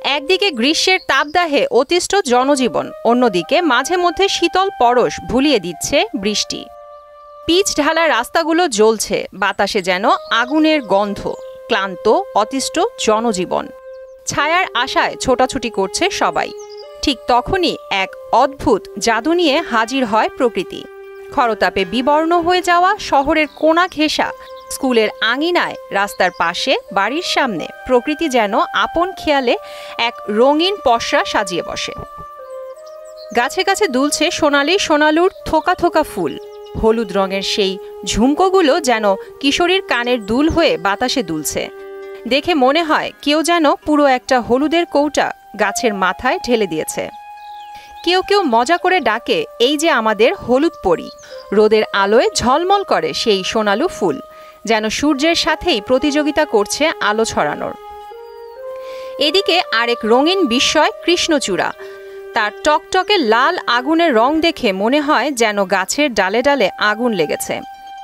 একদিকে গ্রীষ্মের তাপদাহে অতিষ্ঠ জনজীবন, অন্যদিকে মাঝে মধ্যে শীতল পরশ ভুলিয়ে দিচ্ছে বৃষ্টি। পিচ ঢালা রাস্তাগুলো জ্বলছে, বাতাসে যেন আগুনের গন্ধ। ক্লান্ত অতিষ্ঠ জনজীবন, ছায়ার আশায় ছোটাছুটি করছে সবাই। ঠিক তখনই এক অদ্ভুত জাদু নিয়ে হাজির হয় প্রকৃতি। খরতাপে বিবর্ণ হয়ে যাওয়া শহরের কোণা ঘেঁষা স্কুলের আঙিনায়, রাস্তার পাশে, বাড়ির সামনে প্রকৃতি যেন আপন খেয়ালে এক রঙিন পসরা সাজিয়ে বসে। গাছে গাছে দুলছে সোনালি সোনালুর থোকা থোকা ফুল। হলুদ রঙের সেই ঝুমকোগুলো যেন কিশোরীর কানের দুল হয়ে বাতাসে দুলছে। দেখে মনে হয় কেউ যেন পুরো একটা হলুদের কৌটা গাছের মাথায় ঢেলে দিয়েছে। কেউ কেউ মজা করে ডাকে, এই যে আমাদের হলুদ পরী। রোদের আলোয় ঝলমল করে সেই সোনালু ফুল, যেন সূর্যের সাথেই প্রতিযোগিতা করছে আলো ছড়ানোর। এদিকে আরেক রঙিন বিস্ময় কৃষ্ণচূড়া। তার টকটকে লাল আগুনের রং দেখে মনে হয় যেন গাছের ডালে ডালে আগুন লেগেছে।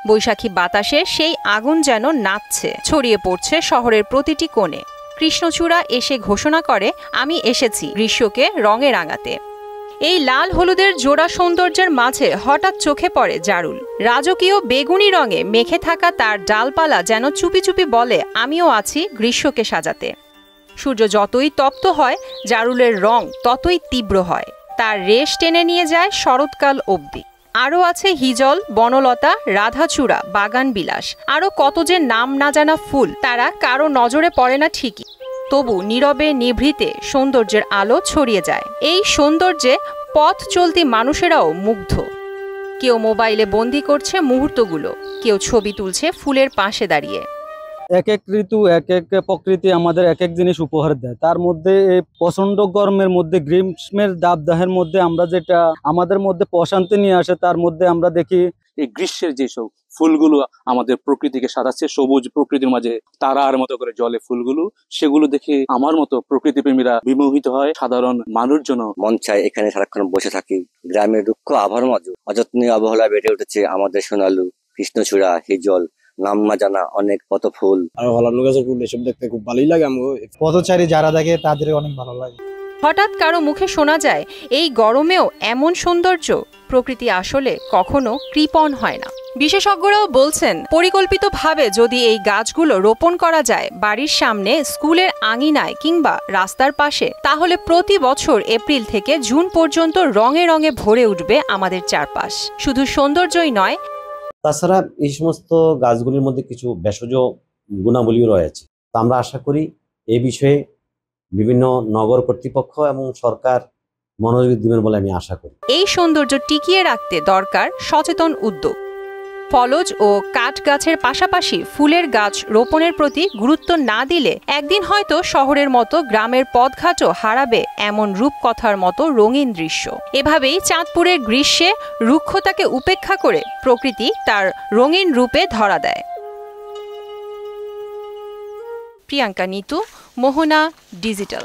বৈশাখী বাতাসে সেই আগুন যেন নাচছে, ছড়িয়ে পড়ছে শহরের প্রতিটি কোণে। কৃষ্ণচূড়া এসে ঘোষণা করে, আমি এসেছি গ্রীষ্মকে রঙে রাঙাতে। এই লাল হলুদের জোড়া সৌন্দর্যের মাঝে হঠাৎ চোখে পড়ে জারুল। রাজকীয় বেগুনি রঙে মেখে থাকা তার ডালপালা যেন চুপি চুপি বলে, আমিও আছি গ্রীষ্মকে সাজাতে। সূর্য যতই তপ্ত হয়, জারুলের রং ততই তীব্র হয়। তার রেশ টেনে নিয়ে যায় শরৎকাল অবধি। আরও আছে হিজল, বনলতা, রাধাচূড়া, বাগান বিলাস, আরও কত যে নাম না জানা ফুল। তারা কারো নজরে পড়ে না ঠিকই, তবু নীরবে নিভৃতে সৌন্দর্যের আলো ছড়িয়ে যায়। এই সৌন্দর্যে পথ চলতি মানুষেরাও মুগ্ধ। কেউ মোবাইলে বন্দি করছে মুহূর্তগুলো, কেউ ছবি তুলছে ফুলের পাশে দাঁড়িয়ে। এক এক ঋতু, এক এক প্রকৃতি আমাদের এক এক জিনিস উপহার দেয়। তার মধ্যে এই প্রচন্ড গরমের মধ্যে, গ্রীষ্মের দাবদাহের মধ্যে আমরা যেটা আমাদের মধ্যে প্রশান্তি নিয়ে আসে, তার মধ্যে আমরা দেখি এই গ্রীষ্মের যেসব ফুলগুলো আমাদের প্রকৃতিকে সাজাচ্ছে, সবুজ প্রকৃতির মাঝে তারার মতো করে জলে ফুলগুলো, সেগুলো দেখে আমার মতো প্রকৃতি প্রেমীরা বিমোহিত হয়। সাধারণ মানুষজন মন চায় এখানে সারাক্ষণ বসে থাকি। গ্রামের রুক্ষ আবহাওয়ার মাঝে অযত্নে অবহেলা বেড়ে উঠেছে আমাদের সোনালু, কৃষ্ণচূড়া, হিজল, নাম না জানা অনেক কত ফুল। আর হলান্নু গাছের ফুল এসব দেখতে খুব ভালোই লাগে। পথচারী যারা দেখে তাদের অনেক ভালো লাগে। হঠাৎ কারো মুখে শোনা যায়, এই গরমেও এমন সৌন্দর্য। প্রকৃতি আসলে কখনো কৃপণ হয় না। বিশেষজ্ঞরাও বলছেন, পরিকল্পিতভাবে যদি এই গাছগুলো রোপণ করা যায় বাড়ির সামনে, স্কুলের আঙিনায় কিংবা রাস্তার পাশে, তাহলে প্রতি বছর এপ্রিল থেকে জুন পর্যন্ত রঙে রঙে ভরে উঠবে আমাদের চারপাশ। শুধু সৌন্দর্যই নয়, তাছাড়া এই সমস্ত গাছগুলির মধ্যে কিছু ভেষজ গুণাবলীও রয়েছে। তো আমরা আশা করি এই বিষয়ে বিভিন্ন নগর কর্তৃপক্ষ এবং সরকার মনোযোগ দিবেন বলে আমি আশা করি। এই সৌন্দর্য টিকিয়ে রাখতে দরকার সচেতন উদ্যোগ। ফলজ ও কাঠ গাছের পাশাপাশি ফুলের গাছ রোপণের প্রতি গুরুত্ব না দিলে একদিন হয়তো শহরের মতো গ্রামের পথঘাটও হারাবে এমন রূপকথার মতো রঙিন দৃশ্য। এভাবেই চাঁদপুরের গ্রীষ্মে রুক্ষতাকে উপেক্ষা করে প্রকৃতি তার রঙিন রূপে ধরা দেয়। প্রিয়াঙ্কা নিতু, মোহনা ডিজিটাল।